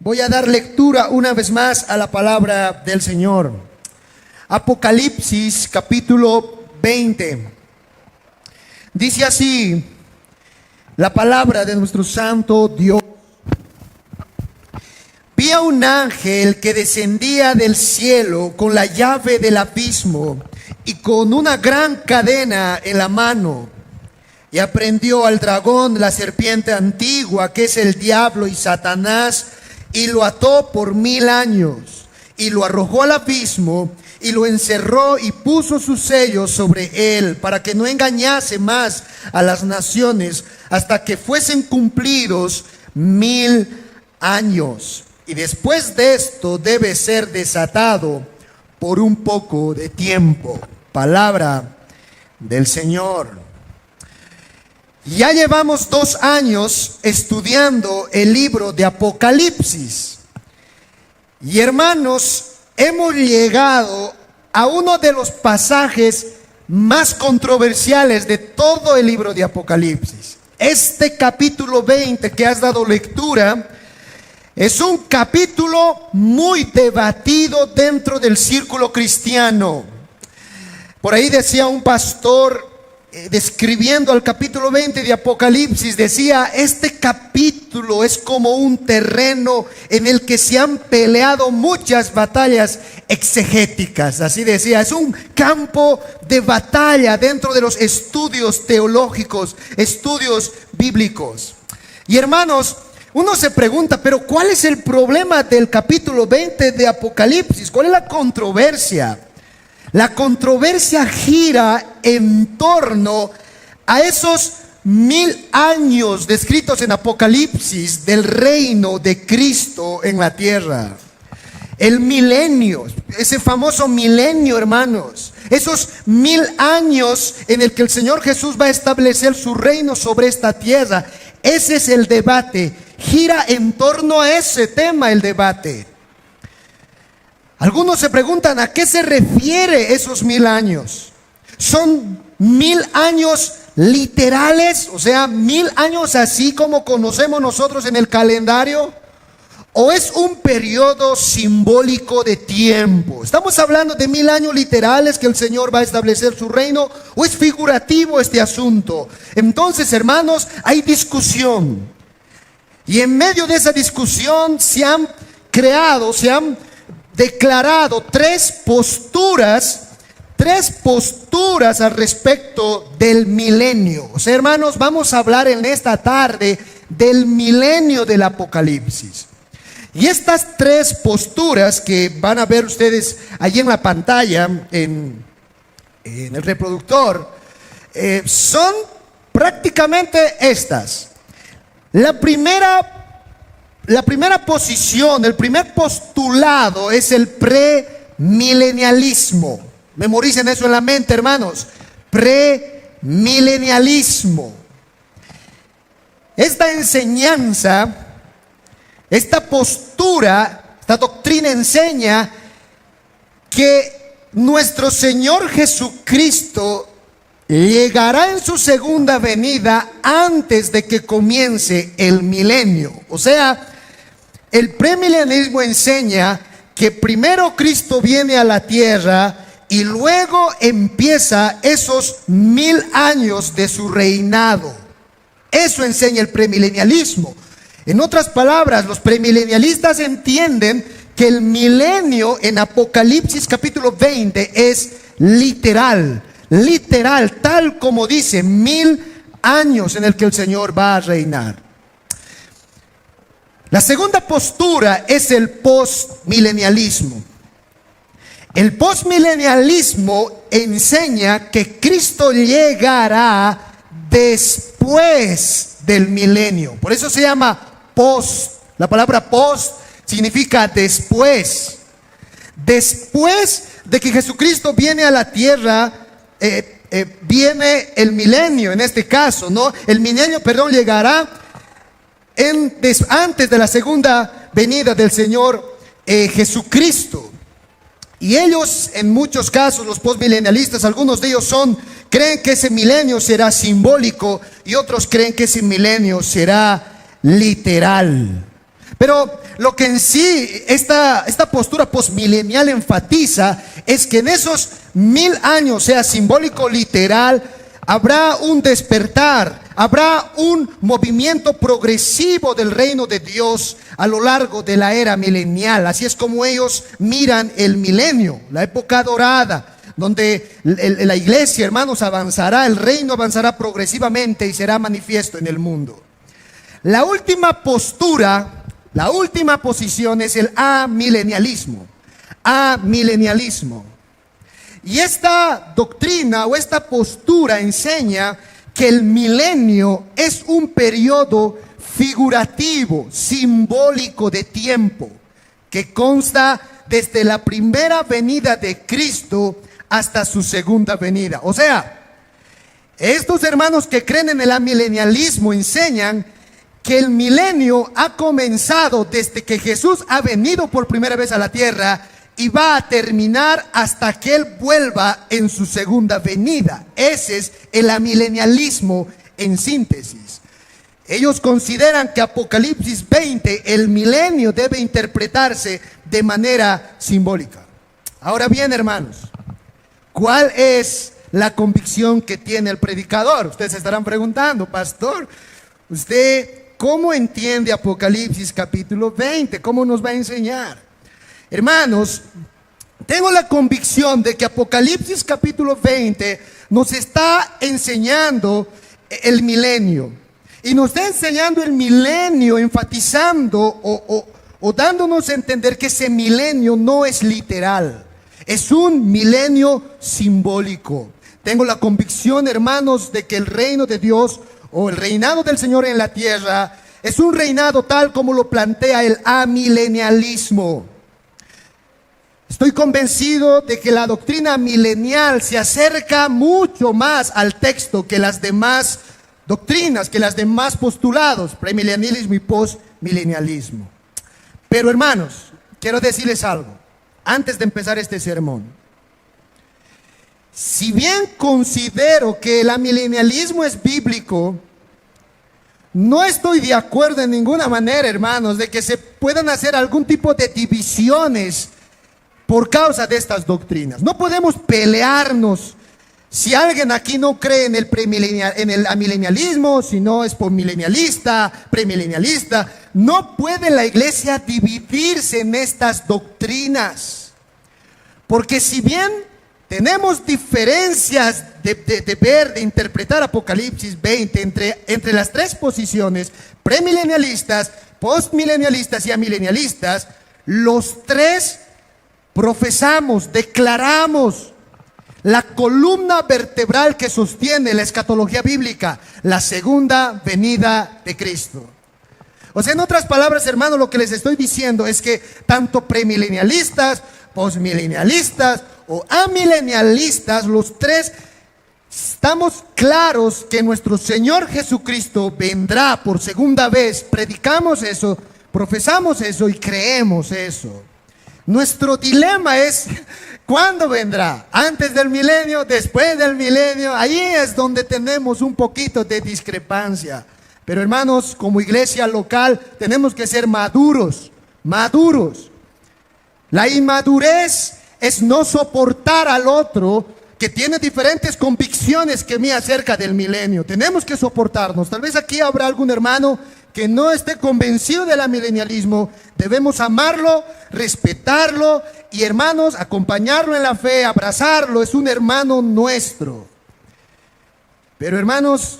Voy a dar lectura una vez más a la palabra del Señor. Apocalipsis capítulo 20. Dice así la palabra de nuestro santo Dios. Vi a un ángel que descendía del cielo con la llave del abismo y con una gran cadena en la mano. Y aprendió al dragón, la serpiente antigua, que es el diablo y Satanás, y lo ató por 1000 años, y lo arrojó al abismo, y lo encerró y puso sus sellos sobre él, para que no engañase más a las naciones, hasta que fuesen cumplidos 1000 años. Y después de esto debe ser desatado por un poco de tiempo. Palabra del Señor. Ya llevamos 2 años estudiando el libro de Apocalipsis. Y hermanos, hemos llegado a uno de los pasajes más controversiales de todo el libro de Apocalipsis. Este capítulo 20 que has dado lectura es un capítulo muy debatido dentro del círculo cristiano. Por ahí decía un pastor, describiendo al capítulo 20 de Apocalipsis, decía: este capítulo es como un terreno en el que se han peleado muchas batallas exegéticas. Así decía, es un campo de batalla dentro de los estudios teológicos, estudios bíblicos. Y hermanos, uno se pregunta, pero ¿cuál es el problema del capítulo 20 de Apocalipsis? ¿Cuál es la controversia? La controversia gira en torno a esos 1000 años descritos en Apocalipsis del reino de Cristo en la tierra. El milenio, ese famoso milenio, hermanos. Esos 1000 años en el que el Señor Jesús va a establecer su reino sobre esta tierra. Ese es el debate. Gira en torno a ese tema el debate. Algunos se preguntan, ¿a qué se refiere esos 1000 años? ¿Son 1000 años literales? O sea, 1000 años así como conocemos nosotros en el calendario. ¿O es un periodo simbólico de tiempo? ¿Estamos hablando de 1000 años literales que el Señor va a establecer su reino? ¿O es figurativo este asunto? Entonces, hermanos, hay discusión. Y en medio de esa discusión se han declarado tres posturas al respecto del milenio. O sea, hermanos, vamos a hablar en esta tarde del milenio del Apocalipsis. Y estas 3 posturas que van a ver ustedes allí en la pantalla, en el reproductor, son prácticamente estas. La primera posición, el primer postulado es el premilenialismo. Memoricen eso en la mente, hermanos. Premilenialismo. Esta enseñanza, esta postura, esta doctrina enseña que nuestro Señor Jesucristo llegará en su segunda venida antes de que comience el milenio. O sea, el premilenialismo enseña que primero Cristo viene a la tierra y luego empieza esos 1000 años de su reinado. Eso enseña el premilenialismo. En otras palabras, los premilenialistas entienden que el milenio en Apocalipsis capítulo 20 es literal, tal como dice, 1000 años en el que el Señor va a reinar. La segunda postura es el postmilenialismo. El postmilenialismo enseña que Cristo llegará después del milenio. Por eso se llama post. La palabra post significa después. Después de que Jesucristo viene a la tierra, viene el milenio en este caso, ¿no? El milenio, llegará antes de la segunda venida del Señor Jesucristo. Y ellos, en muchos casos, los postmilenialistas, algunos de ellos creen que ese milenio será simbólico y otros creen que ese milenio será literal. Pero lo que en sí esta postura posmilenial enfatiza es que en esos 1000 años, sea simbólico literal, habrá un despertar, habrá un movimiento progresivo del reino de Dios a lo largo de la era milenial. Así es como ellos miran el milenio, la época dorada, donde la iglesia, hermanos, avanzará, el reino avanzará progresivamente y será manifiesto en el mundo. La última postura, la última posición es el amilenialismo. Amilenialismo. Y esta doctrina o esta postura enseña que el milenio es un periodo figurativo, simbólico de tiempo, que consta desde la primera venida de Cristo hasta su segunda venida. O sea, estos hermanos que creen en el amilenialismo enseñan que el milenio ha comenzado desde que Jesús ha venido por primera vez a la tierra y va a terminar hasta que Él vuelva en su segunda venida. Ese es el amilenialismo en síntesis. Ellos consideran que Apocalipsis 20, el milenio, debe interpretarse de manera simbólica. Ahora bien, hermanos, ¿cuál es la convicción que tiene el predicador? Ustedes se estarán preguntando, pastor, ¿usted cómo entiende Apocalipsis capítulo 20? ¿Cómo nos va a enseñar? Hermanos, tengo la convicción de que Apocalipsis capítulo 20 nos está enseñando el milenio. Y nos está enseñando el milenio, enfatizando o dándonos a entender que ese milenio no es literal. Es un milenio simbólico. Tengo la convicción, hermanos, de que el reino de Dios o el reinado del Señor en la tierra es un reinado tal como lo plantea el amilenialismo. Estoy convencido de que la doctrina milenial se acerca mucho más al texto que las demás doctrinas, que las demás postulados, premilenialismo y postmilenialismo. Pero hermanos, quiero decirles algo antes de empezar este sermón. Si bien considero que el amilenialismo es bíblico, no estoy de acuerdo en ninguna manera, hermanos, de que se puedan hacer algún tipo de divisiones por causa de estas doctrinas. No podemos pelearnos. Si alguien aquí no cree en el amilenialismo, si no es postmilenialista, premilenialista, no puede la iglesia dividirse en estas doctrinas. Porque si bien tenemos diferencias de ver, de interpretar Apocalipsis 20 entre las tres posiciones, premilenialistas, postmilenialistas y amilenialistas, los tres profesamos, declaramos la columna vertebral que sostiene la escatología bíblica, la segunda venida de Cristo. O sea, en otras palabras, hermanos, lo que les estoy diciendo es que tanto premilenialistas, postmilenialistas o amilenialistas, los tres estamos claros que nuestro Señor Jesucristo vendrá por segunda vez. Predicamos eso, profesamos eso y creemos eso. Nuestro dilema es, ¿cuándo vendrá? ¿Antes del milenio? ¿Después del milenio? Ahí es donde tenemos un poquito de discrepancia. Pero hermanos, como iglesia local tenemos que ser maduros. La inmadurez es no soportar al otro que tiene diferentes convicciones que mí acerca del milenio. Tenemos que soportarnos. Tal vez aquí habrá algún hermano que no esté convencido del amilenialismo. Debemos amarlo, respetarlo y, hermanos, acompañarlo en la fe, abrazarlo. Es un hermano nuestro. Pero, hermanos,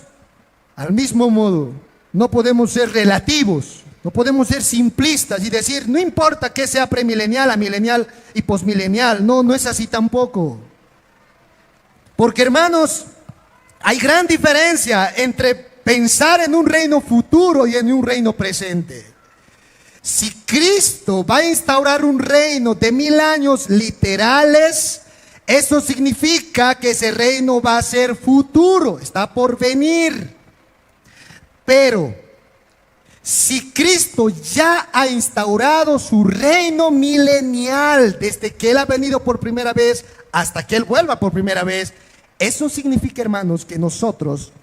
al mismo modo, no podemos ser relativos, no podemos ser simplistas y decir, no importa que sea premilenial, amilenial y posmilenial. No es así tampoco. Porque, hermanos, hay gran diferencia entre pensar en un reino futuro y en un reino presente. Si Cristo va a instaurar un reino de 1000 años literales, eso significa que ese reino va a ser futuro, está por venir. Pero si Cristo ya ha instaurado su reino milenial desde que Él ha venido por primera vez hasta que Él vuelva por primera vez, eso significa, hermanos, que nosotros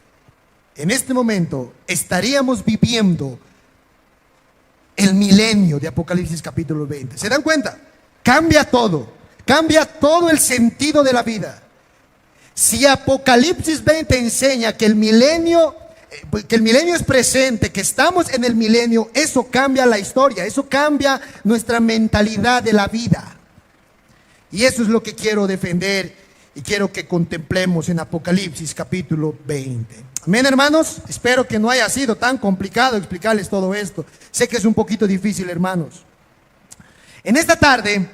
en este momento estaríamos viviendo el milenio de Apocalipsis capítulo 20. ¿Se dan cuenta? Cambia todo el sentido de la vida. Si Apocalipsis 20 enseña que el milenio es presente, que estamos en el milenio, eso cambia la historia, eso cambia nuestra mentalidad de la vida. Y eso es lo que quiero defender y quiero que contemplemos en Apocalipsis capítulo 20. Amén, hermanos. Espero que no haya sido tan complicado explicarles todo esto. Sé que es un poquito difícil, hermanos. En esta tarde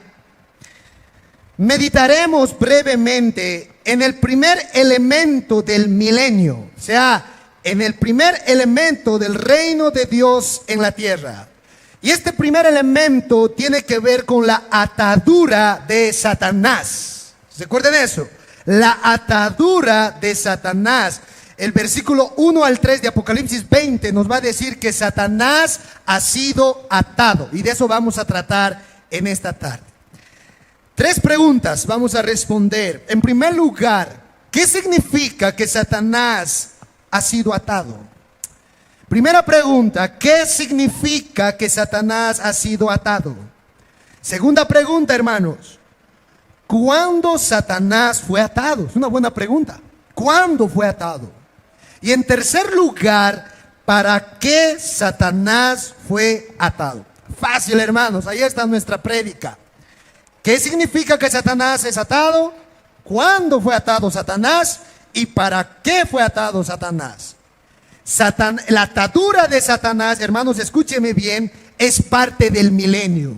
meditaremos brevemente en el primer elemento del milenio, o sea, en el primer elemento del reino de Dios en la tierra. Y este primer elemento tiene que ver con la atadura de Satanás. ¿Se acuerdan de eso? La atadura de Satanás. El versículo 1 al 3 de Apocalipsis 20 nos va a decir que Satanás ha sido atado. Y de eso vamos a tratar en esta tarde. 3 preguntas vamos a responder. En primer lugar, ¿qué significa que Satanás ha sido atado? Primera pregunta, ¿qué significa que Satanás ha sido atado? Segunda pregunta, hermanos, ¿cuándo Satanás fue atado? Es una buena pregunta. ¿Cuándo fue atado? Y en tercer lugar, ¿para qué Satanás fue atado? Fácil, hermanos, ahí está nuestra prédica. ¿Qué significa que Satanás es atado? ¿Cuándo fue atado Satanás? ¿Y para qué fue atado Satanás? La atadura de Satanás, hermanos, escúcheme bien, es parte del milenio.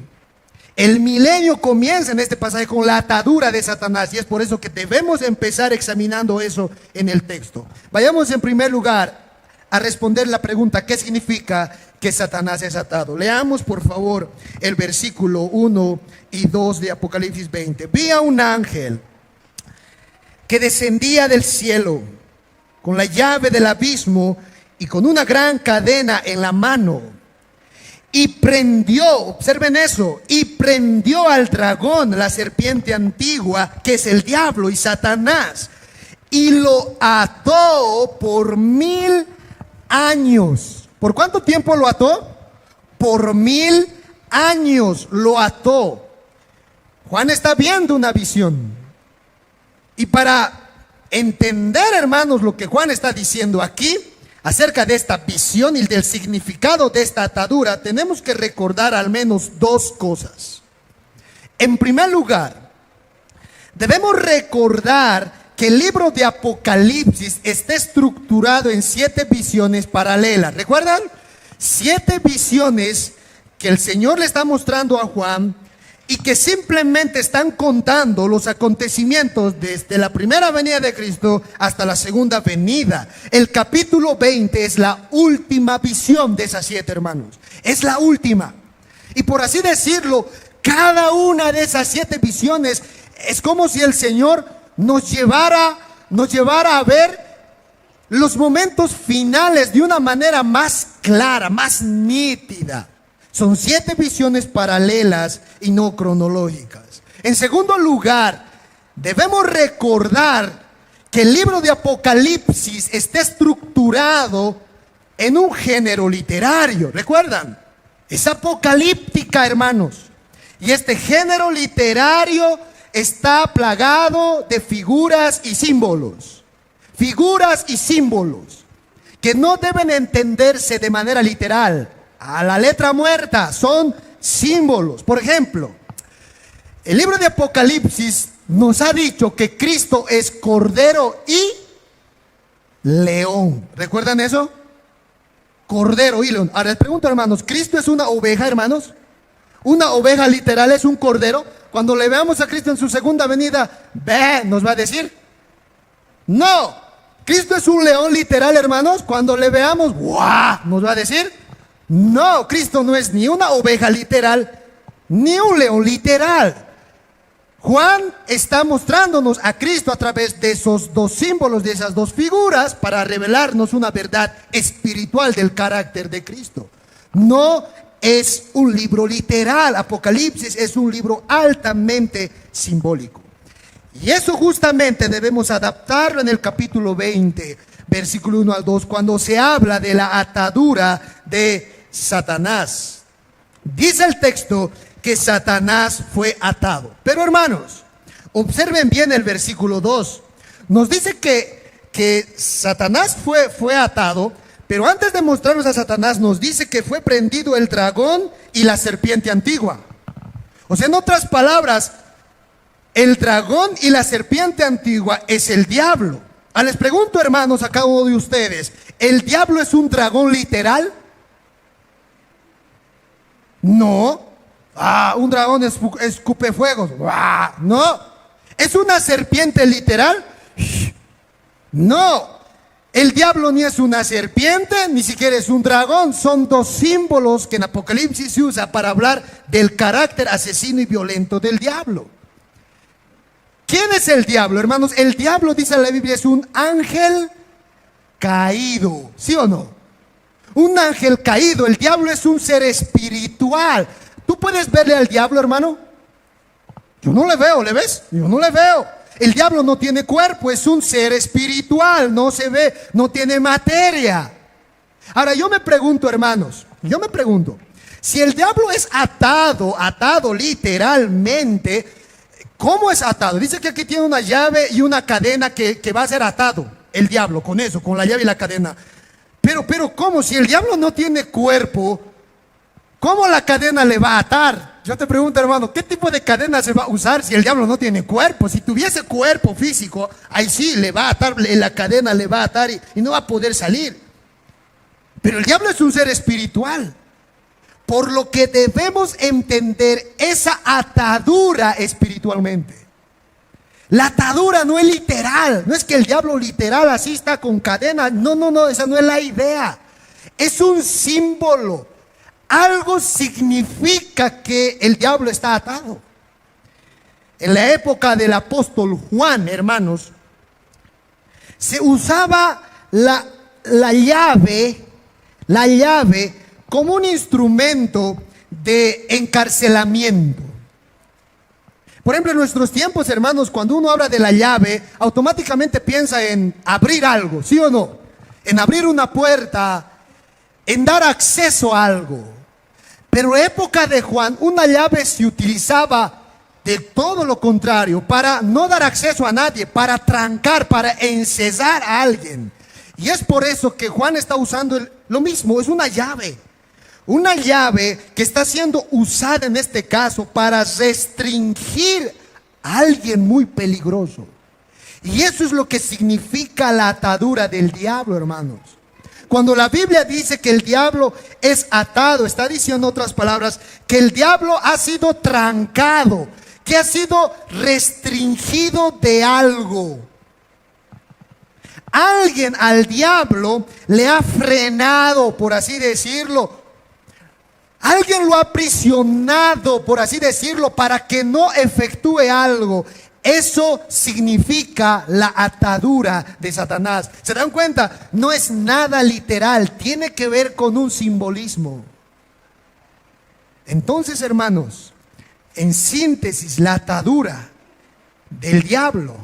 El milenio comienza en este pasaje con la atadura de Satanás, y es por eso que debemos empezar examinando eso en el texto. Vayamos en primer lugar a responder la pregunta, ¿qué significa que Satanás es atado? Leamos por favor el versículo 1 y 2 de Apocalipsis 20. Vi a un ángel que descendía del cielo con la llave del abismo y con una gran cadena en la mano, y prendió, observen eso, y prendió al dragón, la serpiente antigua, que es el diablo y Satanás, y lo ató por 1000 años. ¿Por cuánto tiempo lo ató? Por 1000 años lo ató. Juan está viendo una visión, y para entender, hermanos, lo que Juan está diciendo aquí acerca de esta visión y del significado de esta atadura, tenemos que recordar al menos 2 cosas. En primer lugar, debemos recordar que el libro de Apocalipsis está estructurado en 7 visiones paralelas. ¿Recuerdan? 7 visiones que el Señor le está mostrando a Juan y que simplemente están contando los acontecimientos desde la primera venida de Cristo hasta la segunda venida. El capítulo 20 es la última visión de esas 7, hermanos. Es la última. Y por así decirlo, cada una de esas 7 visiones es como si el Señor nos llevara a ver los momentos finales de una manera más clara, más nítida. Son 7 visiones paralelas y no cronológicas. En segundo lugar, debemos recordar que el libro de Apocalipsis está estructurado en un género literario. ¿Recuerdan? Es apocalíptica, hermanos. Y este género literario está plagado de figuras y símbolos. Figuras y símbolos que no deben entenderse de manera literal, a la letra muerta. Son símbolos. Por ejemplo, el libro de Apocalipsis nos ha dicho que Cristo es cordero y león. ¿Recuerdan eso? Cordero y león. Ahora les pregunto, hermanos, ¿Cristo es una oveja, hermanos? ¿Una oveja literal es un cordero? Cuando le veamos a Cristo en su segunda venida, ve, nos va a decir, no. ¿Cristo es un león literal, hermanos? Cuando le veamos, ¡guau!, nos va a decir, no. Cristo no es ni una oveja literal, ni un león literal. Juan está mostrándonos a Cristo a través de esos 2 símbolos, de esas 2 figuras, para revelarnos una verdad espiritual del carácter de Cristo. No es un libro literal. Apocalipsis es un libro altamente simbólico. Y eso justamente debemos adaptarlo en el capítulo 20, versículo 1 al 2, cuando se habla de la atadura de Satanás. Dice el texto que Satanás fue atado. Pero hermanos, observen bien el versículo 2. Nos dice que Satanás fue atado, pero antes de mostrarnos a Satanás nos dice que fue prendido el dragón y la serpiente antigua. O sea, en otras palabras, el dragón y la serpiente antigua es el diablo. Les pregunto, hermanos, a cada uno de ustedes, ¿el diablo es un dragón literal? No. Un dragón escupe fuegos. No. ¿Es una serpiente literal? No. El diablo ni es una serpiente, ni siquiera es un dragón. Son dos símbolos que en Apocalipsis se usa para hablar del carácter asesino y violento del diablo. ¿Quién es el diablo, hermanos? El diablo, dice la Biblia, es un ángel caído. ¿Sí o no? Un ángel caído. El diablo es un ser espiritual. ¿Tú puedes verle al diablo, hermano? Yo no le veo, ¿le ves? Yo no le veo. El diablo no tiene cuerpo, es un ser espiritual, no se ve, no tiene materia. Ahora yo me pregunto, hermanos, si el diablo es atado literalmente, ¿cómo es atado? Dice que aquí tiene una llave y una cadena que va a ser atado, el diablo, con eso, con la llave y la cadena. Pero ¿cómo? Si el diablo no tiene cuerpo, ¿cómo la cadena le va a atar? Yo te pregunto, hermano, ¿qué tipo de cadena se va a usar si el diablo no tiene cuerpo? Si tuviese cuerpo físico, ahí sí le va a atar, la cadena le va a atar y no va a poder salir. Pero el diablo es un ser espiritual. Por lo que debemos entender esa atadura espiritualmente. La atadura no es literal, no es que el diablo literal así está con cadena. No, esa no es la idea. Es un símbolo. Algo significa que el diablo está atado. En la época del apóstol Juan, hermanos, se usaba la llave como un instrumento de encarcelamiento. Por ejemplo, en nuestros tiempos, hermanos, cuando uno habla de la llave, automáticamente piensa en abrir algo, ¿sí o no? En abrir una puerta, en dar acceso a algo. Pero en época de Juan, una llave se utilizaba de todo lo contrario, para no dar acceso a nadie, para trancar, para encesar a alguien. Y es por eso que Juan está usando lo mismo, es una llave. Una llave que está siendo usada en este caso para restringir a alguien muy peligroso. Y eso es lo que significa la atadura del diablo, hermanos. Cuando la Biblia dice que el diablo es atado, está diciendo, en otras palabras, que el diablo ha sido trancado, que ha sido restringido de algo. Alguien al diablo le ha frenado, por así decirlo. Alguien lo ha aprisionado, por así decirlo, para que no efectúe algo. Eso significa la atadura de Satanás. ¿Se dan cuenta? No es nada literal, tiene que ver con un simbolismo. Entonces, hermanos, en síntesis, la atadura del diablo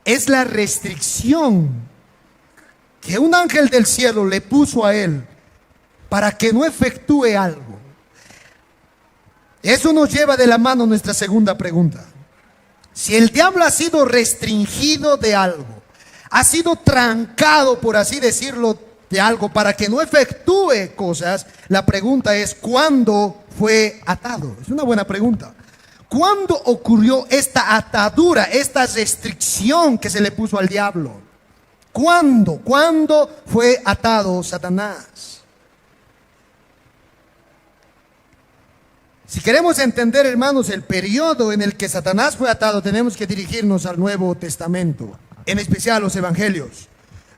es la restricción que un ángel del cielo le puso a él para que no efectúe algo. Eso nos lleva de la mano a nuestra segunda pregunta. Si el diablo ha sido restringido de algo, ha sido trancado, por así decirlo, de algo para que no efectúe cosas, la pregunta es, ¿cuándo fue atado? Es una buena pregunta. ¿Cuándo ocurrió esta atadura, esta restricción que se le puso al diablo? ¿Cuándo? ¿Cuándo fue atado Satanás? Si queremos entender, hermanos, el periodo en el que Satanás fue atado, tenemos que dirigirnos al Nuevo Testamento, en especial a los Evangelios.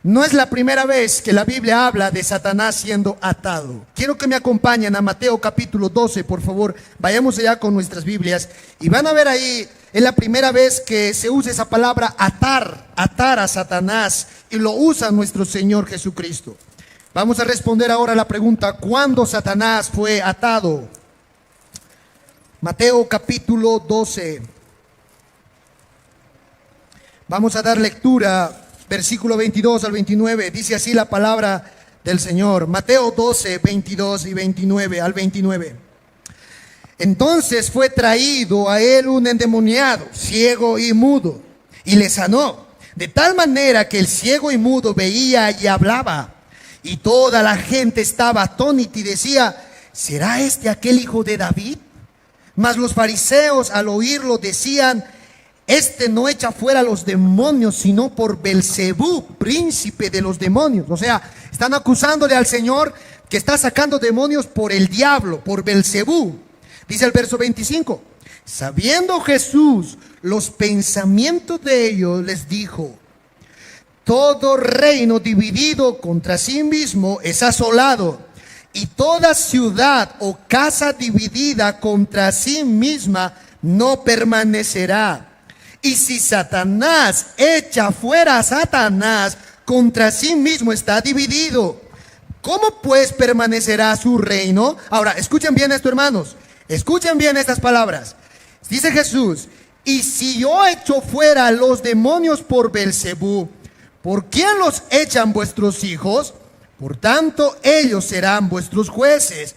No es la primera vez que la Biblia habla de Satanás siendo atado. Quiero que me acompañen a Mateo capítulo 12, por favor. Vayamos allá con nuestras Biblias y van a ver ahí, es la primera vez que se usa esa palabra atar a Satanás, y lo usa nuestro Señor Jesucristo. Vamos a responder ahora a la pregunta, ¿cuándo Satanás fue atado? Mateo capítulo 12. Vamos a dar lectura, versículo 22 al 29. Dice así la palabra del Señor. Mateo 12, 22 y 29 al 29. Entonces fue traído a él un endemoniado, ciego y mudo, y le sanó, de tal manera que el ciego y mudo veía y hablaba. Y toda la gente estaba atónita y decía: ¿será este aquel hijo de David? Mas los fariseos al oírlo decían: este no echa fuera a los demonios, sino por Belcebú, príncipe de los demonios. O sea, están acusándole al Señor que está sacando demonios por el diablo, por Belcebú. Dice el verso 25: sabiendo Jesús los pensamientos de ellos, les dijo: todo reino dividido contra sí mismo es asolado, y toda ciudad o casa dividida contra sí misma no permanecerá. Y si Satanás echa fuera a Satanás, contra sí mismo está dividido. ¿Cómo pues permanecerá su reino? Ahora, escuchen bien esto, hermanos. Escuchen bien estas palabras. Dice Jesús: y si yo echo fuera a los demonios por Belcebú, ¿por quién los echan vuestros hijos? Por tanto, ellos serán vuestros jueces.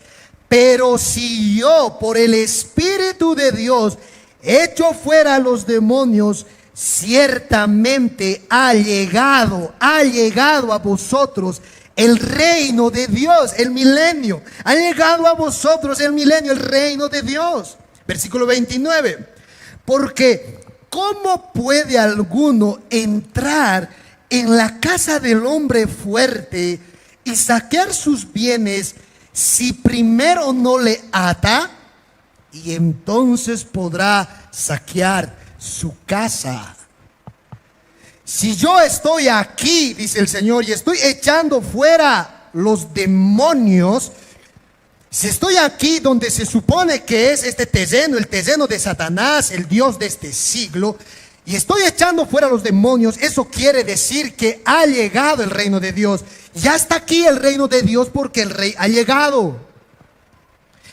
Pero si yo por el Espíritu de Dios echo fuera a los demonios, ciertamente ha llegado a vosotros el reino de Dios, el milenio. Ha llegado a vosotros el milenio, el reino de Dios. Versículo 29. Porque ¿cómo puede alguno entrar en la casa del hombre fuerte y saquear sus bienes si primero no le ata? Y entonces podrá saquear su casa. Si yo estoy aquí, dice el Señor, y estoy echando fuera los demonios, si estoy aquí donde se supone que es este terreno, el terreno de Satanás, el Dios de este siglo, y estoy echando fuera los demonios, eso quiere decir que ha llegado el reino de Dios. Ya está aquí el reino de Dios porque el rey ha llegado.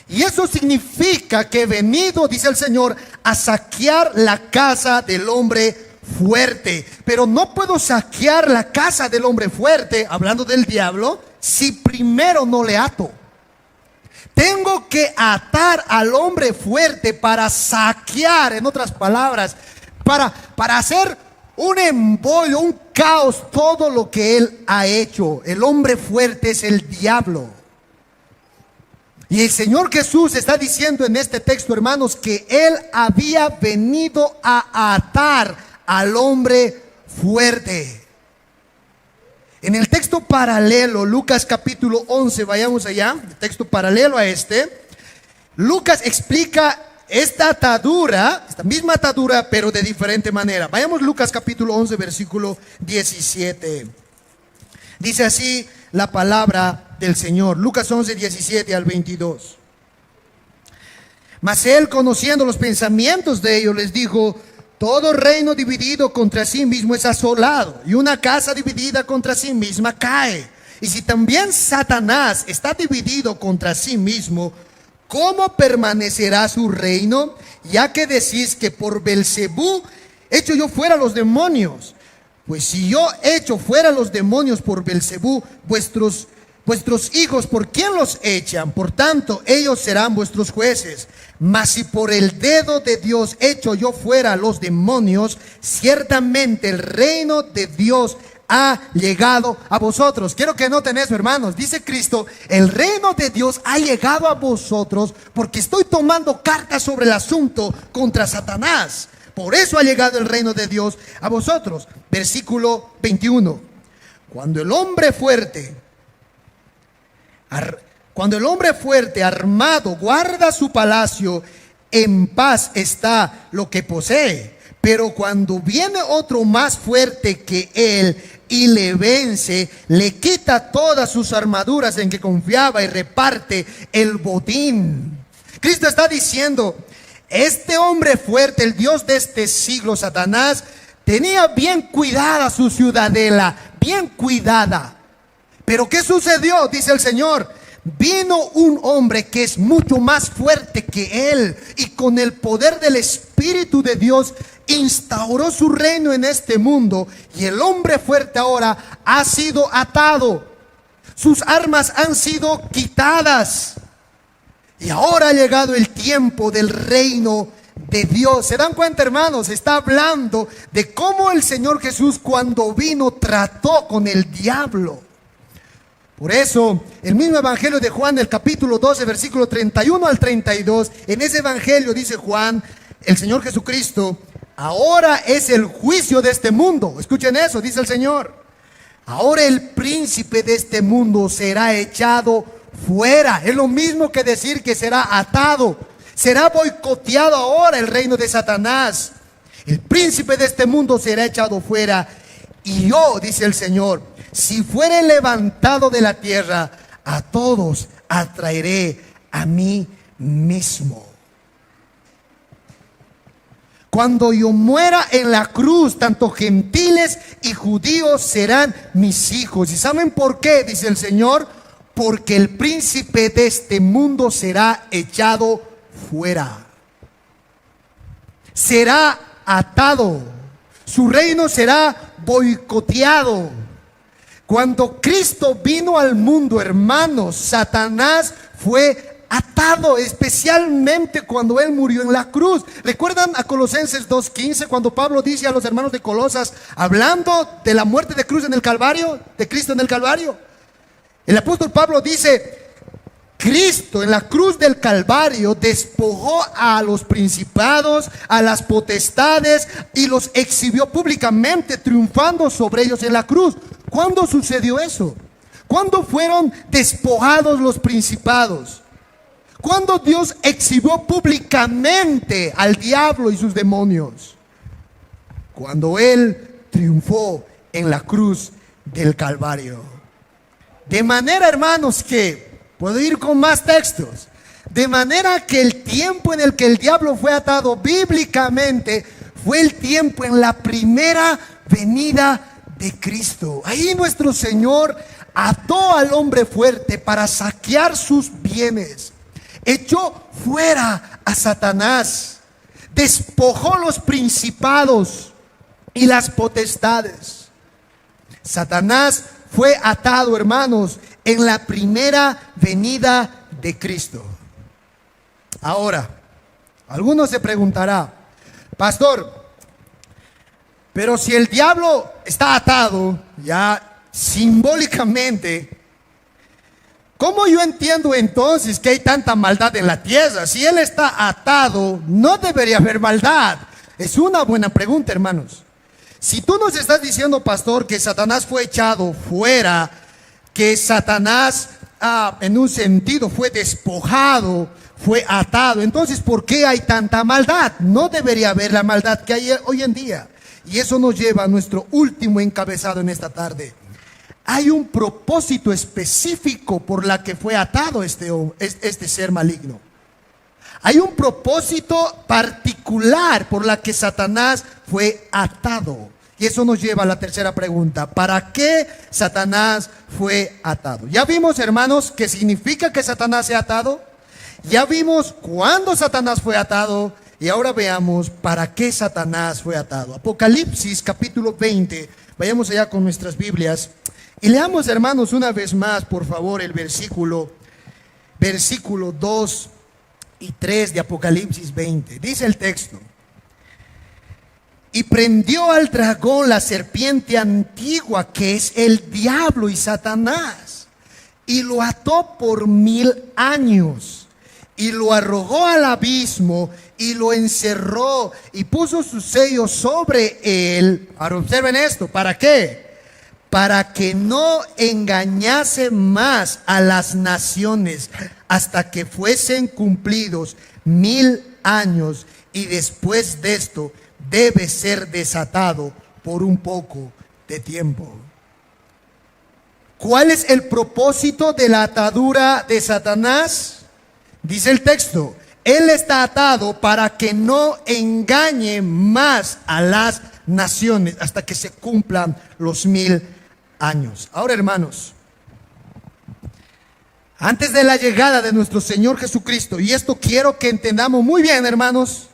Y eso significa que he venido, dice el Señor, a saquear la casa del hombre fuerte. Pero no puedo saquear la casa del hombre fuerte, hablando del diablo, si primero no le ato. Tengo que atar al hombre fuerte para saquear, en otras palabras, para hacer un embollo, un caos, todo lo que él ha hecho. El hombre fuerte es el diablo. Y el Señor Jesús está diciendo en este texto, hermanos, que Él había venido a atar al hombre fuerte. En el texto paralelo, Lucas capítulo 11, vayamos allá, el texto paralelo a este, Lucas explica esta atadura, esta misma atadura, pero de diferente manera. Vayamos Lucas capítulo 11, versículo 17. Dice así la palabra del Señor. Lucas 11, 17 al 22. Mas él, conociendo los pensamientos de ellos, les dijo: todo reino dividido contra sí mismo es asolado, y una casa dividida contra sí misma cae. Y si también Satanás está dividido contra sí mismo, ¿cómo permanecerá su reino? Ya que decís que por Belcebú echo yo fuera los demonios. Pues si yo echo fuera los demonios por Belcebú, vuestros hijos, ¿por quién los echan? Por tanto, ellos serán vuestros jueces. Mas si por el dedo de Dios echo yo fuera los demonios, ciertamente el reino de Dios ha llegado a vosotros. Quiero que noten eso, hermanos. Dice Cristo: el reino de Dios ha llegado a vosotros porque estoy tomando cartas sobre el asunto contra Satanás. Por eso ha llegado el reino de Dios a vosotros. Versículo 21. Cuando el hombre fuerte armado guarda su palacio, en paz está lo que posee. Pero cuando viene otro más fuerte que él y le vence, le quita todas sus armaduras en que confiaba y reparte el botín. Cristo está diciendo: este hombre fuerte, el Dios de este siglo, Satanás, tenía bien cuidada su ciudadela, bien cuidada. Pero ¿qué sucedió? Dice el Señor: vino un hombre que es mucho más fuerte que él, y con el poder del Espíritu de Dios instauró su reino en este mundo. Y el hombre fuerte ahora ha sido atado, sus armas han sido quitadas. Y ahora ha llegado el tiempo del reino de Dios. ¿Se dan cuenta, hermanos? Está hablando de cómo el Señor Jesús, cuando vino, trató con el diablo. Por eso, el mismo evangelio de Juan, el capítulo 12, versículo 31 al 32, en ese evangelio dice Juan, el Señor Jesucristo: ahora es el juicio de este mundo. Escuchen eso, dice el Señor. Ahora el príncipe de este mundo será echado fuera. Es lo mismo que decir que será atado. Será boicoteado ahora el reino de Satanás. El príncipe de este mundo será echado fuera. Y yo, dice el Señor, si fuere levantado de la tierra, a todos atraeré a mí mismo. Cuando yo muera en la cruz, tanto gentiles y judíos serán mis hijos. ¿Y saben por qué? Dice el Señor: porque el príncipe de este mundo será echado fuera. Será atado. Su reino será boicoteado. Cuando Cristo vino al mundo, hermanos, Satanás fue atado, especialmente cuando Él murió en la cruz. ¿Recuerdan a Colosenses 2:15, cuando Pablo dice a los hermanos de Colosas, hablando de la muerte de cruz en el Calvario, de Cristo en el Calvario? El apóstol Pablo dice: Cristo en la cruz del Calvario despojó a los principados, a las potestades, y los exhibió públicamente, triunfando sobre ellos en la cruz. ¿Cuándo sucedió eso? ¿Cuándo fueron despojados los principados? ¿Cuándo Dios exhibió públicamente al diablo y sus demonios? Cuando Él triunfó en la cruz del Calvario. De manera, hermanos, que puedo ir con más textos. De manera que el tiempo en el que el diablo fue atado bíblicamente fue el tiempo en la primera venida de Cristo. Ahí nuestro Señor ató al hombre fuerte para saquear sus bienes. Echó fuera a Satanás. Despojó los principados y las potestades. Satanás fue atado, hermanos, en la primera venida de Cristo. Ahora, algunos se preguntará: pastor, pero si el diablo está atado ya simbólicamente, ¿cómo yo entiendo entonces que hay tanta maldad en la tierra? Si él está atado, no debería haber maldad. Es una buena pregunta, hermanos. Si tú nos estás diciendo, pastor, que Satanás fue echado fuera, que Satanás en un sentido fue despojado, fue atado, entonces ¿por qué hay tanta maldad? No debería haber la maldad que hay hoy en día. Y eso nos lleva a nuestro último encabezado en esta tarde. Hay un propósito específico por la que fue atado este ser maligno. Hay un propósito particular por la que Satanás fue atado. Y eso nos lleva a la tercera pregunta: ¿para qué Satanás fue atado? Ya vimos, hermanos, qué significa que Satanás sea atado. Ya vimos cuándo Satanás fue atado. Y ahora veamos para qué Satanás fue atado. Apocalipsis capítulo 20. Vayamos allá con nuestras Biblias. Y leamos, hermanos, una vez más, por favor, el versículo 2 y 3 de Apocalipsis 20. Dice el texto: y prendió al dragón, la serpiente antigua, que es el diablo y Satanás, y lo ató por 1000 años, y lo arrojó al abismo, y lo encerró, y puso su sello sobre él. Ahora observen esto: ¿para qué? Para que no engañase más a las naciones, hasta que fuesen cumplidos 1000 años, y después de esto debe ser desatado por un poco de tiempo. ¿Cuál es el propósito de la atadura de Satanás? Dice el texto: él está atado para que no engañe más a las naciones hasta que se cumplan los 1000 años. Ahora, hermanos, antes de la llegada de nuestro Señor Jesucristo, y esto quiero que entendamos muy bien, hermanos,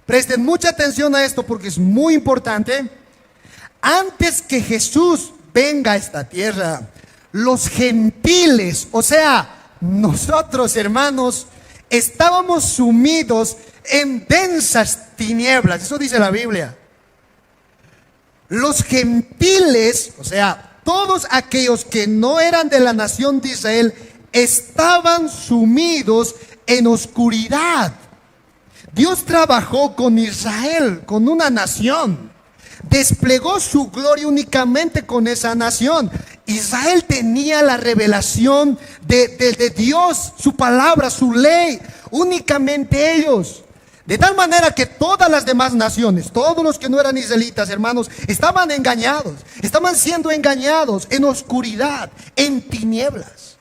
presten mucha atención a esto porque es muy importante. Antes que Jesús venga a esta tierra, los gentiles, o sea, nosotros, hermanos, estábamos sumidos en densas tinieblas. Eso dice la Biblia. Los gentiles, o sea, todos aquellos que no eran de la nación de Israel, estaban sumidos en oscuridad. Dios trabajó con Israel, con una nación. Desplegó su gloria únicamente con esa nación. Israel tenía la revelación de Dios, su palabra, su ley, únicamente ellos. De tal manera que todas las demás naciones, todos los que no eran israelitas, hermanos, estaban engañados, estaban siendo engañados en oscuridad, en tinieblas.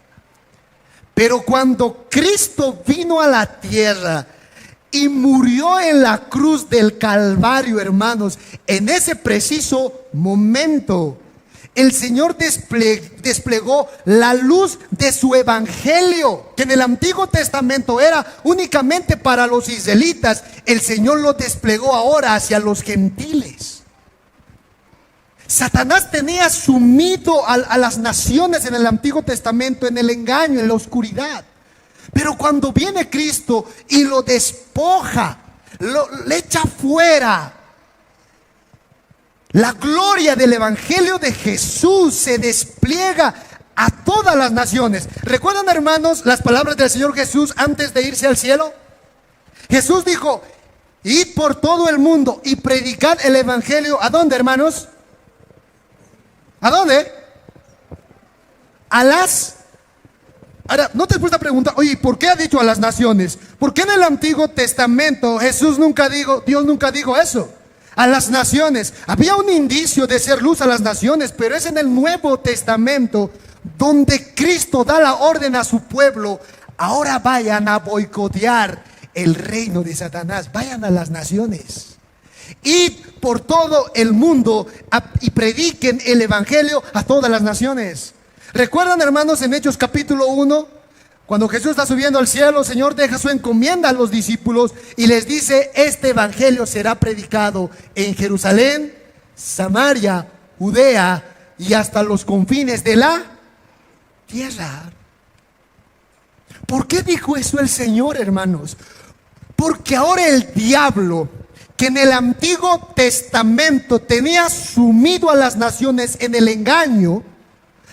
Pero cuando Cristo vino a la tierra y murió en la cruz del Calvario, hermanos, en ese preciso momento, el Señor desplegó la luz de su evangelio, que en el Antiguo Testamento era únicamente para los israelitas. El Señor lo desplegó ahora hacia los gentiles. Satanás tenía sumido a las naciones en el Antiguo Testamento en el engaño, en la oscuridad. Pero cuando viene Cristo y lo despoja, le echa fuera, la gloria del evangelio de Jesús se despliega a todas las naciones. ¿Recuerdan, hermanos, las palabras del Señor Jesús antes de irse al cielo? Jesús dijo: id por todo el mundo y predicad el evangelio. ¿A dónde, hermanos? ¿A dónde? A las... Ahora, ¿no te puedes preguntar, oye, ¿por qué ha dicho a las naciones? ¿Por qué en el Antiguo Testamento Dios nunca dijo eso? A las naciones. Había un indicio de ser luz a las naciones, pero es en el Nuevo Testamento donde Cristo da la orden a su pueblo: ahora vayan a boicotear el reino de Satanás, vayan a las naciones, id por todo el mundo y prediquen el evangelio a todas las naciones. ¿Recuerdan, hermanos, en Hechos capítulo 1? Cuando Jesús está subiendo al cielo, el Señor deja su encomienda a los discípulos y les dice: este evangelio será predicado en Jerusalén, Samaria, Judea y hasta los confines de la tierra. ¿Por qué dijo eso el Señor, hermanos? Porque ahora el diablo, que en el Antiguo Testamento tenía sumido a las naciones en el engaño,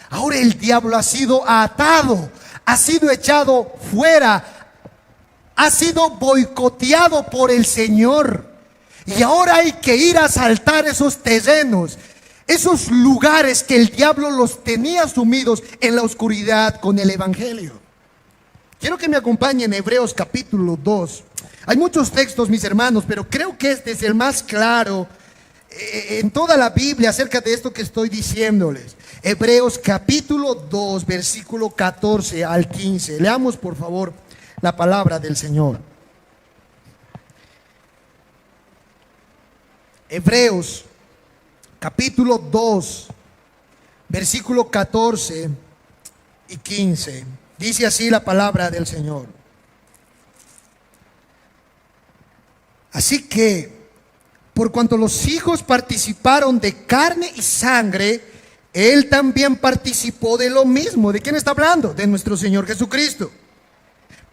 ahora el diablo ha sido atado, ha sido echado fuera, ha sido boicoteado por el Señor. Y ahora hay que ir a asaltar esos terrenos, esos lugares que el diablo los tenía sumidos en la oscuridad con el evangelio. Quiero que me acompañen en Hebreos capítulo 2. Hay muchos textos, mis hermanos, pero creo que este es el más claro en toda la Biblia acerca de esto que estoy diciéndoles. Hebreos capítulo 2, versículo 14 al 15. Leamos, por favor, la palabra del Señor. Hebreos capítulo 2, versículo 14 y 15. Dice así la palabra del Señor: así que, por cuanto los hijos participaron de carne y sangre, Él también participó de lo mismo. ¿De quién está hablando? De nuestro Señor Jesucristo.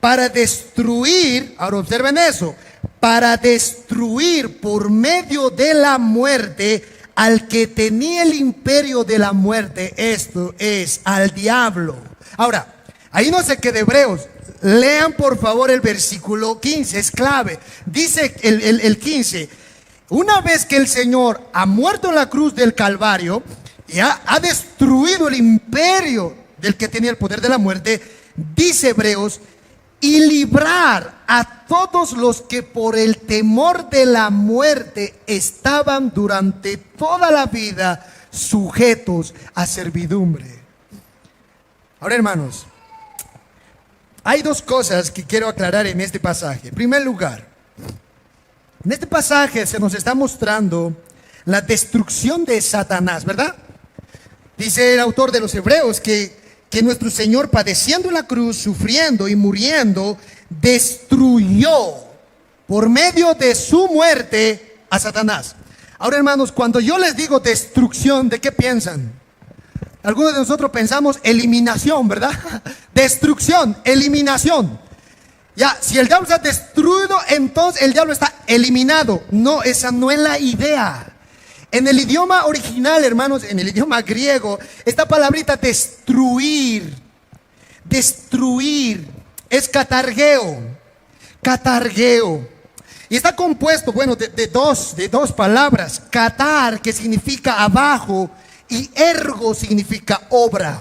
Para destruir, ahora observen eso, para destruir por medio de la muerte al que tenía el imperio de la muerte, esto es, al diablo. Ahora, ahí no se quede Hebreos. Lean por favor el versículo 15, es clave. Dice el 15: una vez que el Señor ha muerto en la cruz del Calvario y ha destruido el imperio del que tenía el poder de la muerte, dice Hebreos, y librar a todos los que por el temor de la muerte estaban durante toda la vida sujetos a servidumbre. Ahora, hermanos, hay dos cosas que quiero aclarar en este pasaje. En primer lugar, en este pasaje se nos está mostrando la destrucción de Satanás, ¿verdad? Dice el autor de los Hebreos que nuestro Señor, padeciendo en la cruz, sufriendo y muriendo, destruyó por medio de su muerte a Satanás. Ahora, hermanos, cuando yo les digo destrucción, ¿de qué piensan? Algunos de nosotros pensamos eliminación, ¿verdad? Destrucción, eliminación. Ya, si el diablo está destruido, entonces el diablo está eliminado. No, esa no es la idea. En el idioma original, hermanos, en el idioma griego, esta palabrita destruir, destruir, es catargeo, catargeo. Y está compuesto, bueno, de dos palabras. Catar, que significa abajo, y ergo significa obra.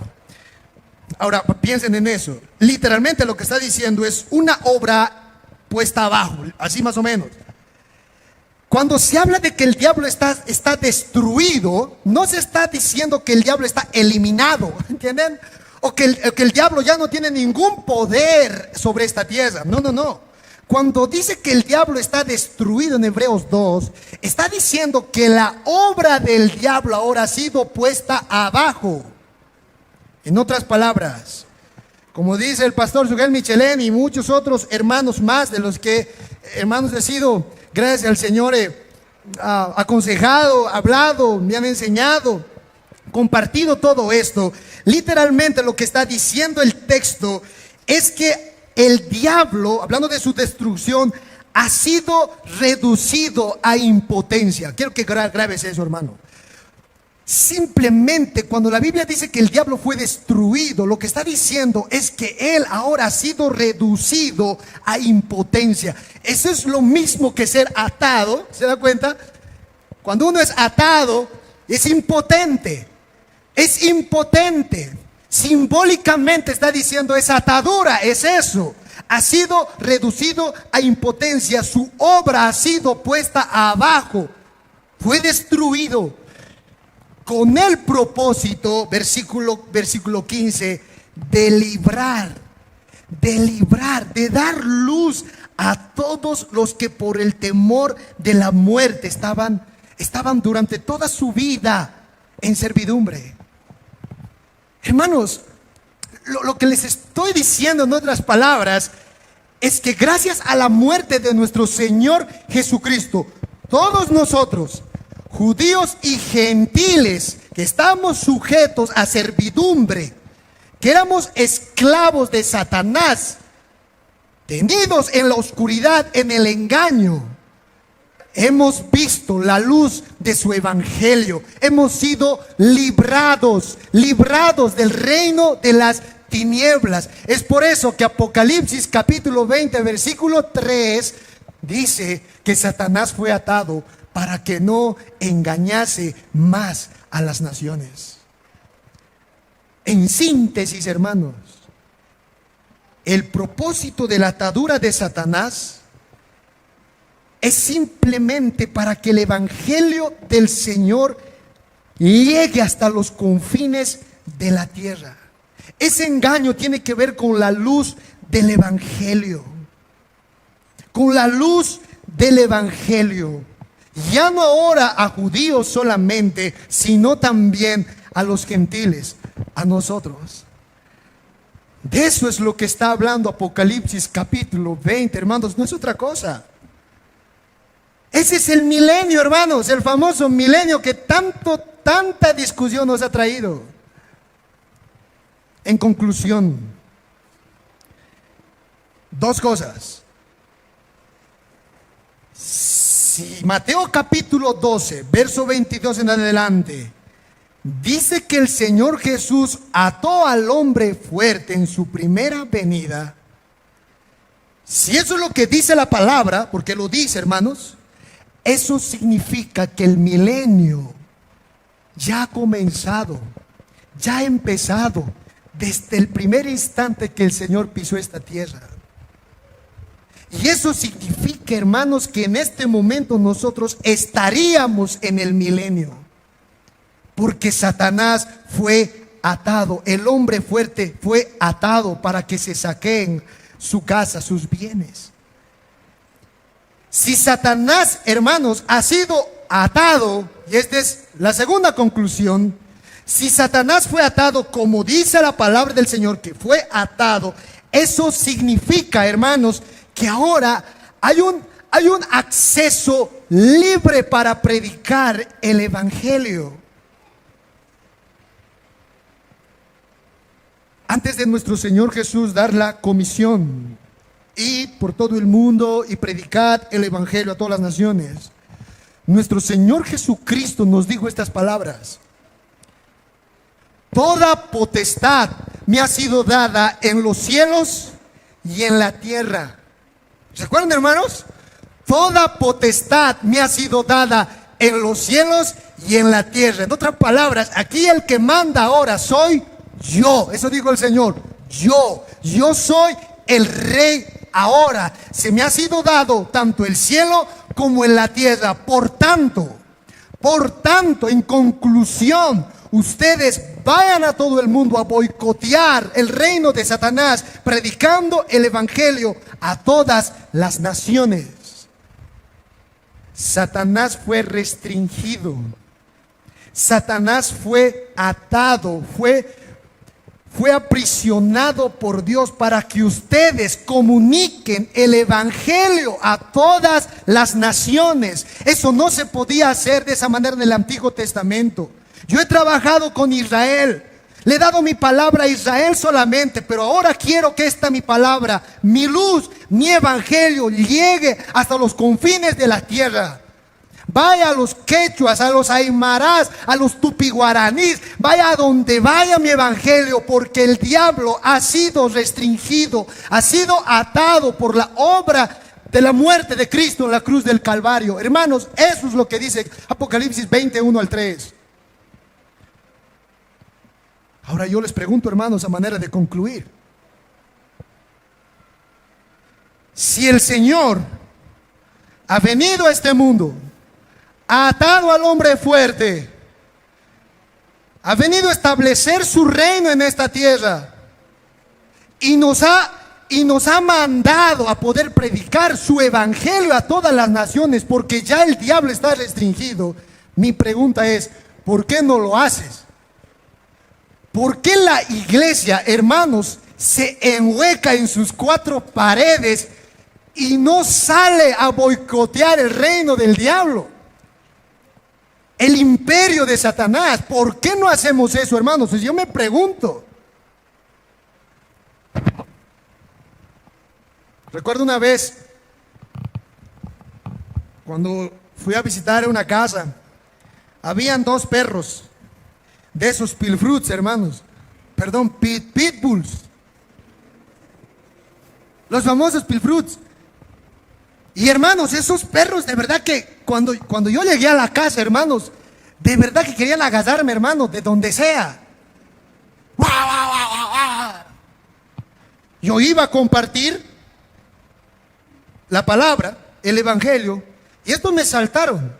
Ahora, piensen en eso. Literalmente lo que está diciendo es una obra puesta abajo, así más o menos. Cuando se habla de que el diablo está destruido, no se está diciendo que el diablo está eliminado, ¿entienden? O que el diablo ya no tiene ningún poder sobre esta tierra. No, no, no. Cuando dice que el diablo está destruido en Hebreos 2, está diciendo que la obra del diablo ahora ha sido puesta abajo. En otras palabras, como dice el pastor Suguel Michelén y muchos otros hermanos más, de los que hermanos he sido, gracias al Señor, aconsejado, hablado, me han enseñado, compartido todo esto. Literalmente lo que está diciendo el texto es que el diablo, hablando de su destrucción, ha sido reducido a impotencia. Quiero que grabes eso, hermano. Simplemente cuando la Biblia dice que el diablo fue destruido, lo que está diciendo es que él ahora ha sido reducido a impotencia. Eso es lo mismo que ser atado. ¿Se da cuenta? Cuando uno es atado, es impotente. Es impotente. Simbólicamente está diciendo esa atadura, es eso. Ha sido reducido a impotencia. Su obra ha sido puesta abajo. Fue destruido. Con el propósito, versículo 15, de librar, de dar luz a todos los que por el temor de la muerte estaban durante toda su vida en servidumbre. Hermanos, lo que les estoy diciendo en otras palabras es que gracias a la muerte de nuestro Señor Jesucristo, todos nosotros, judíos y gentiles, que estamos sujetos a servidumbre, que éramos esclavos de Satanás, tenidos en la oscuridad, en el engaño, hemos visto la luz de su evangelio. Hemos sido librados del reino de las tinieblas. Es por eso que Apocalipsis capítulo 20, versículo 3 dice que Satanás fue atado para que no engañase más a las naciones. En síntesis, hermanos, el propósito de la atadura de Satanás es simplemente para que el evangelio del Señor llegue hasta los confines de la tierra. Ese engaño tiene que ver con la luz del evangelio. Con la luz del evangelio. Ya no ahora a judíos solamente, sino también a los gentiles, a nosotros. De eso es lo que está hablando Apocalipsis capítulo 20, hermanos, no es otra cosa. Ese es el milenio, hermanos, el famoso milenio que tanta discusión nos ha traído. En conclusión, dos cosas. Si Mateo capítulo 12, verso 22 en adelante, dice que el Señor Jesús ató al hombre fuerte en su primera venida, si eso es lo que dice la palabra, porque lo dice, hermanos, eso significa que el milenio ya ha comenzado, ya ha empezado desde el primer instante que el Señor pisó esta tierra. Y eso significa, hermanos, que en este momento nosotros estaríamos en el milenio. Porque Satanás fue atado, el hombre fuerte fue atado para que se saqueen su casa, sus bienes. Si Satanás, hermanos, ha sido atado, y esta es la segunda conclusión, si Satanás fue atado como dice la palabra del Señor que fue atado, eso significa, hermanos, que ahora hay un acceso libre para predicar el evangelio. Antes de nuestro Señor Jesús dar la comisión y por todo el mundo y predicad el evangelio a todas las naciones. Nuestro Señor Jesucristo nos dijo estas palabras: toda potestad me ha sido dada en los cielos y en la tierra. ¿Se acuerdan, hermanos? Toda potestad me ha sido dada en los cielos y en la tierra. En otras palabras, aquí el que manda ahora soy yo. Eso dijo el Señor. Yo soy el rey ahora. Se me ha sido dado tanto el cielo como en la tierra. Por tanto, en conclusión, ustedes vayan a todo el mundo a boicotear el reino de Satanás, predicando el evangelio a todas las naciones. Satanás fue restringido. Satanás fue atado, fue aprisionado por Dios para que ustedes comuniquen el evangelio a todas las naciones. Eso no se podía hacer de esa manera en el Antiguo Testamento. Yo he trabajado con Israel, le he dado mi palabra a Israel solamente, pero ahora quiero que esta mi palabra, mi luz, mi evangelio llegue hasta los confines de la tierra. Vaya a los quechuas, a los aymarás, a los tupiguaraníes, vaya a donde vaya mi evangelio, porque el diablo ha sido restringido, ha sido atado por la obra de la muerte de Cristo en la cruz del Calvario. Hermanos, eso es lo que dice Apocalipsis 21 al 3. Ahora yo les pregunto, hermanos, a manera de concluir: si el Señor ha venido a este mundo, ha atado al hombre fuerte, ha venido a establecer su reino en esta tierra y nos ha mandado a poder predicar su evangelio a todas las naciones, porque ya el diablo está restringido, mi pregunta es: ¿por qué no lo haces? ¿Por qué la iglesia, hermanos, se enhueca en sus cuatro paredes y no sale a boicotear el reino del diablo, el imperio de Satanás? ¿Por qué no hacemos eso, hermanos? Pues yo me pregunto. Recuerdo una vez, cuando fui a visitar una casa, habían dos perros, de esos pilfruts, hermanos. Perdón, pitbulls. Los famosos pilfruts. Y hermanos, esos perros, de verdad que cuando yo llegué a la casa, hermanos, de verdad que querían agarrarme, hermanos, de donde sea. Yo iba a compartir la palabra, el evangelio, y estos me saltaron.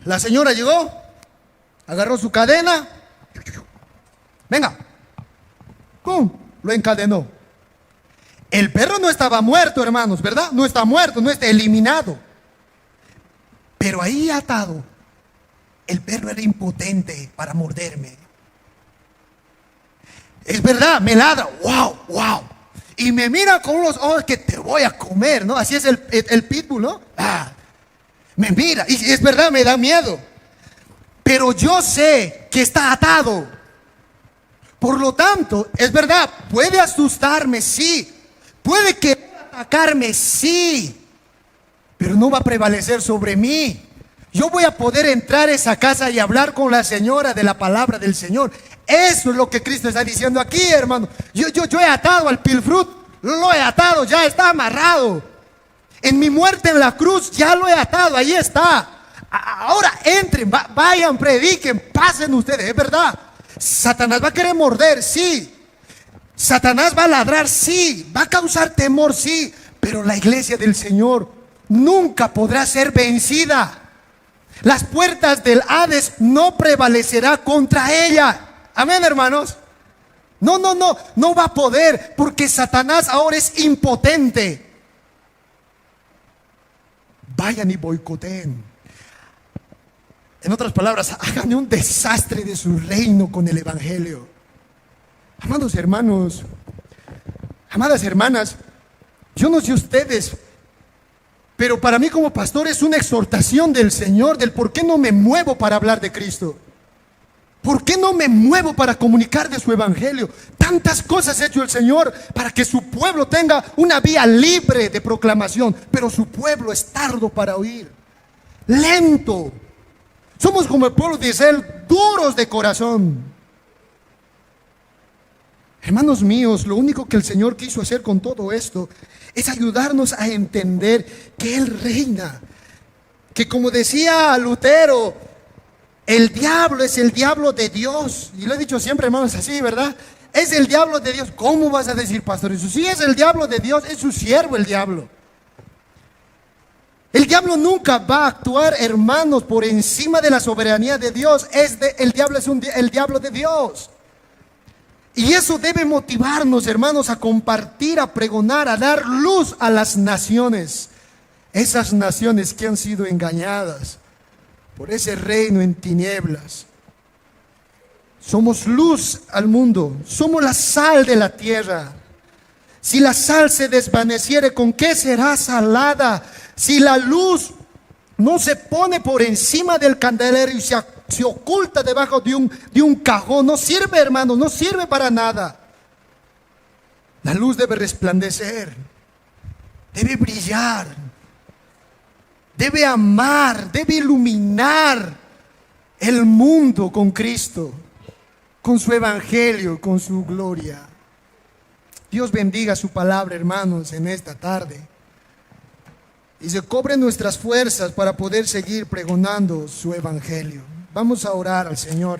La señora llegó, agarró su cadena, venga, ¡pum!, lo encadenó. El perro no estaba muerto, hermanos, ¿verdad? No está muerto, no está eliminado. Pero ahí atado, el perro era impotente para morderme. Es verdad, me ladra, wow. Y me mira con los ojos que te voy a comer, ¿no? Así es el pitbull, ¿no? Me mira, y es verdad, me da miedo. Pero yo sé que está atado. Por lo tanto, es verdad, puede asustarme, sí. Puede querer atacarme, sí. Pero no va a prevalecer sobre mí. Yo voy a poder entrar a esa casa y hablar con la señora de la palabra del Señor. Eso es lo que Cristo está diciendo aquí, hermano. Yo he atado al pilfrut, lo he atado, ya está amarrado. En mi muerte en la cruz ya lo he atado, ahí está. Ahora entren, vayan, prediquen, pasen ustedes, es verdad. Satanás va a querer morder, sí. Satanás va a ladrar, sí. Va a causar temor, sí. Pero la iglesia del Señor nunca podrá ser vencida. Las puertas del Hades no prevalecerá contra ella. Amén, hermanos. No va a poder, porque Satanás ahora es impotente. Vayan y boicoteen. En otras palabras, hagan un desastre de su reino con el evangelio. Amados hermanos, amadas hermanas, yo no sé ustedes, pero para mí como pastor es una exhortación del Señor del por qué no me muevo para hablar de Cristo. ¿Por qué no me muevo para comunicar de su evangelio? Tantas cosas ha hecho el Señor para que su pueblo tenga una vía libre de proclamación, pero su pueblo es tardo para oír, lento. Somos como el pueblo de Israel, duros de corazón. Hermanos míos, lo único que el Señor quiso hacer con todo esto es ayudarnos a entender que Él reina. Que como decía Lutero, el diablo es el diablo de Dios. Y lo he dicho siempre, hermanos, así, ¿verdad? Es el diablo de Dios. ¿Cómo vas a decir, pastor? Eso sí es el diablo de Dios, es su siervo el diablo. El diablo nunca va a actuar, hermanos, por encima de la soberanía de Dios. El diablo es el diablo de Dios. Y eso debe motivarnos, hermanos, a compartir, a pregonar, a dar luz a las naciones. Esas naciones que han sido engañadas por ese reino en tinieblas. Somos luz al mundo, somos la sal de la tierra. Si la sal se desvaneciere, ¿con qué será salada? Si la luz no se pone por encima del candelero y se oculta debajo de un cajón, no sirve, hermano, no sirve para nada. La luz debe resplandecer, debe brillar, debe amar, debe iluminar el mundo con Cristo, con su evangelio, con su gloria. Dios bendiga su palabra, hermanos, en esta tarde. Y se cobren nuestras fuerzas para poder seguir pregonando su evangelio. Vamos a orar al Señor.